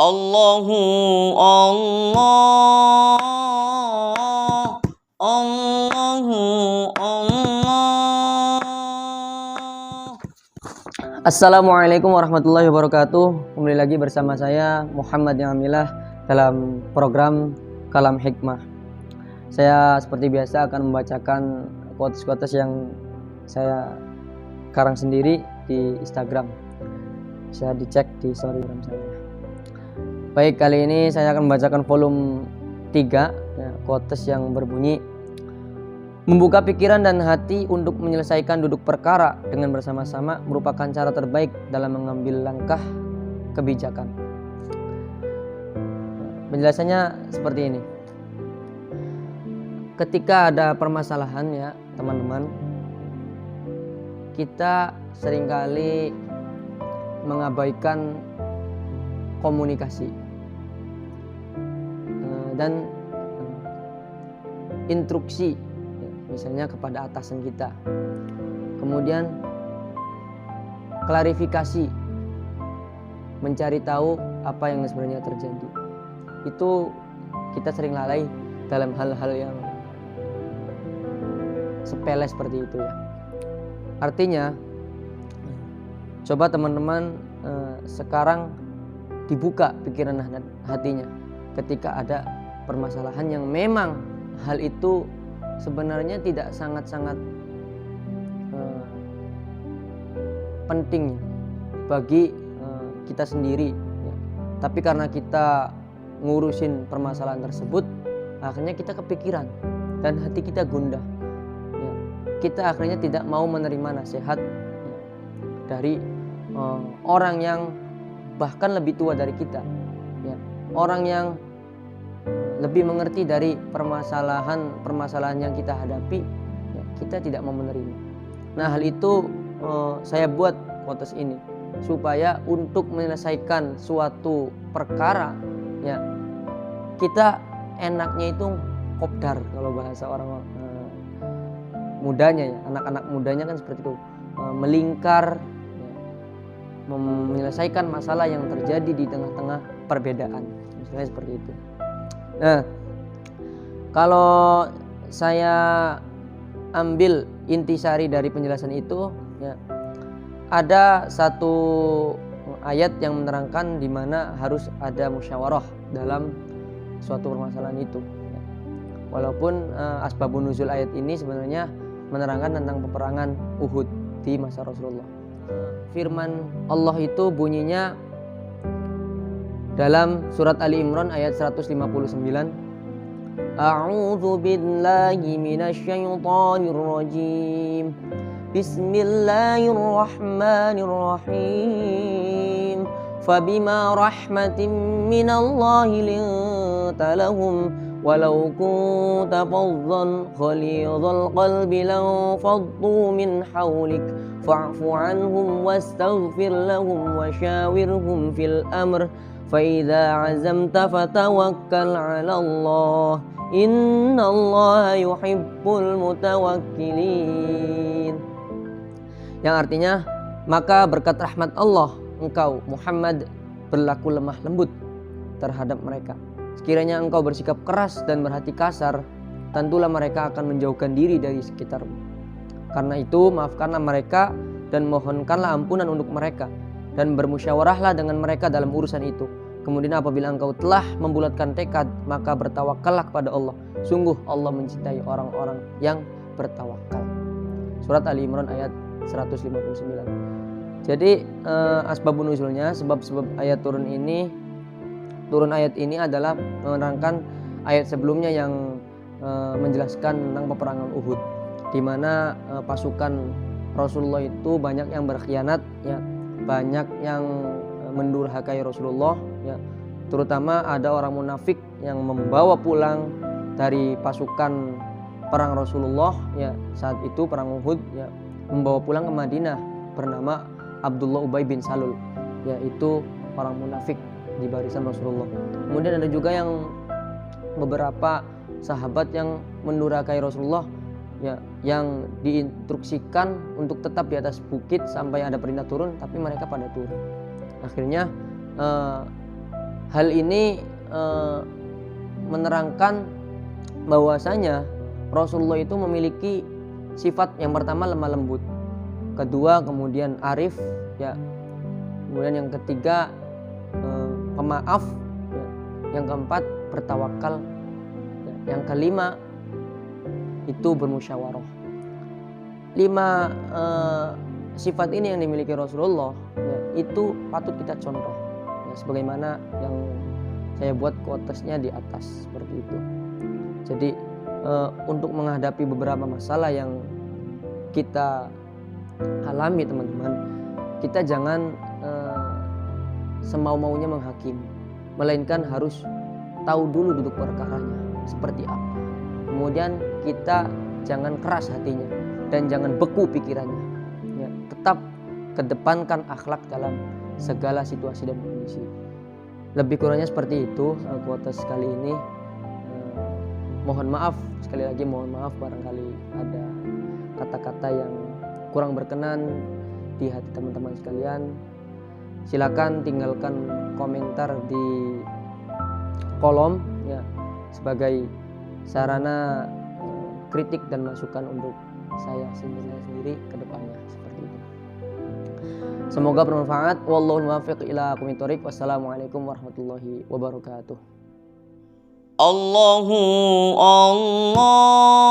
Allahu Allah, Allahu Allah. Assalamualaikum warahmatullahi wabarakatuh. Kembali lagi bersama saya Muhammad Yamilah dalam program Kalam Hikmah. Saya seperti biasa akan membacakan quotes-quotes yang saya karang sendiri di Instagram. Bisa dicek di storygram saya. Baik, kali ini saya akan membacakan volume 3 quotes yang berbunyi: membuka pikiran dan hati untuk menyelesaikan duduk perkara dengan bersama-sama merupakan cara terbaik dalam mengambil langkah kebijakan. Penjelasannya seperti ini. Ketika ada permasalahan ya teman-teman, kita seringkali mengabaikan komunikasi dan instruksi, misalnya kepada atasan kita, kemudian klarifikasi, mencari tahu apa yang sebenarnya terjadi. Itu kita sering lalai dalam hal-hal yang sepele seperti itu ya. Artinya, coba teman-teman sekarang dibuka pikiran dan hatinya ketika ada permasalahan yang memang hal itu sebenarnya tidak sangat-sangat penting bagi kita sendiri ya. Tapi karena kita ngurusin permasalahan tersebut, akhirnya kita kepikiran dan hati kita gundah ya. Kita akhirnya tidak mau menerima nasihat ya, dari orang yang bahkan lebih tua dari kita ya. Orang yang lebih mengerti dari permasalahan yang kita hadapi ya, kita tidak mau menerima. Nah, hal itu saya buat quotes ini supaya untuk menyelesaikan suatu perkara ya, kita enaknya itu kopdar, kalau bahasa orang mudanya ya, anak-anak mudanya kan seperti itu, melingkar ya, menyelesaikan masalah yang terjadi di tengah-tengah perbedaan, misalnya seperti itu. Nah, kalau saya ambil intisari dari penjelasan itu ya, ada satu ayat yang menerangkan di mana harus ada musyawarah dalam suatu permasalahan itu ya. Walaupun asbabun nuzul ayat ini sebenarnya menerangkan tentang peperangan Uhud di masa Rasulullah. Firman Allah itu bunyinya dalam surat Ali Imran ayat 159. A'udzu billahi minasyaitonir rajim. Bismillahirrahmanirrahim. Fabima rahmatin minallahi linta lahum walau kunta faddan ghalidhal qalbi lanfaddu min hawlik fa'fu anhum wastaghfir lahum wasyawirhum fil amr فَإِذَا عَزَمْتَ فَتَوَكَّلْ عَلَى اللَّهِ إِنَّ اللَّهَ يُحِبُّ الْمُتَوَكِّلِينَ. Yang artinya, maka berkat rahmat Allah engkau Muhammad berlaku lemah lembut terhadap mereka. Sekiranya engkau bersikap keras dan berhati kasar, tentulah mereka akan menjauhkan diri dari sekitarmu. Karena itu maafkanlah mereka dan mohonkanlah ampunan untuk mereka, dan bermusyawarahlah dengan mereka dalam urusan itu. Kemudian apabila engkau telah membulatkan tekad, maka bertawakallah kepada Allah. Sungguh Allah mencintai orang-orang yang bertawakal. Surat Ali Imran ayat 159. Jadi asbabun nuzulnya, sebab-sebab ayat turun ayat ini adalah menerangkan ayat sebelumnya yang menjelaskan tentang peperangan Uhud, di mana pasukan Rasulullah itu banyak yang berkhianat ya, banyak yang mendurhakai Rasulullah ya. Terutama ada orang munafik yang membawa pulang dari pasukan perang Rasulullah ya, saat itu perang Uhud ya, membawa pulang ke Madinah bernama Abdullah Ubay bin Salul, yaitu orang munafik di barisan Rasulullah. Kemudian ada juga yang beberapa sahabat yang mendurhakai Rasulullah ya, yang diinstruksikan untuk tetap di atas bukit sampai ada perintah turun, tapi mereka pada turun. Akhirnya Hal ini menerangkan bahwasanya Rasulullah itu memiliki sifat yang pertama lemah lembut, kedua kemudian arif, ya, kemudian yang ketiga pemaaf, ya, yang keempat bertawakal, ya, yang kelima itu bermusyawarah. 5 sifat ini yang dimiliki Rasulullah, ya, itu patut kita contoh, ya, sebagaimana yang saya buat quotesnya di atas seperti itu. Jadi untuk menghadapi beberapa masalah yang kita alami teman-teman, kita jangan semau-maunya menghakimi, melainkan harus tahu dulu duduk perkaranya seperti apa. Kemudian kita jangan keras hatinya dan jangan beku pikirannya, ya, tetap kedepankan akhlak dalam segala situasi dan kondisi. Lebih kurangnya seperti itu quotes kali ini. Mohon maaf, sekali lagi mohon maaf barangkali ada kata-kata yang kurang berkenan di hati teman-teman sekalian. Silakan tinggalkan komentar di kolom, ya, sebagai sarana kritik dan masukan untuk saya sendiri ke depannya seperti itu. Semoga bermanfaat. Wallahul muwaffiq ila aqwamit thoriq. Wassalamualaikum warahmatullahi wabarakatuh. Allahu Allah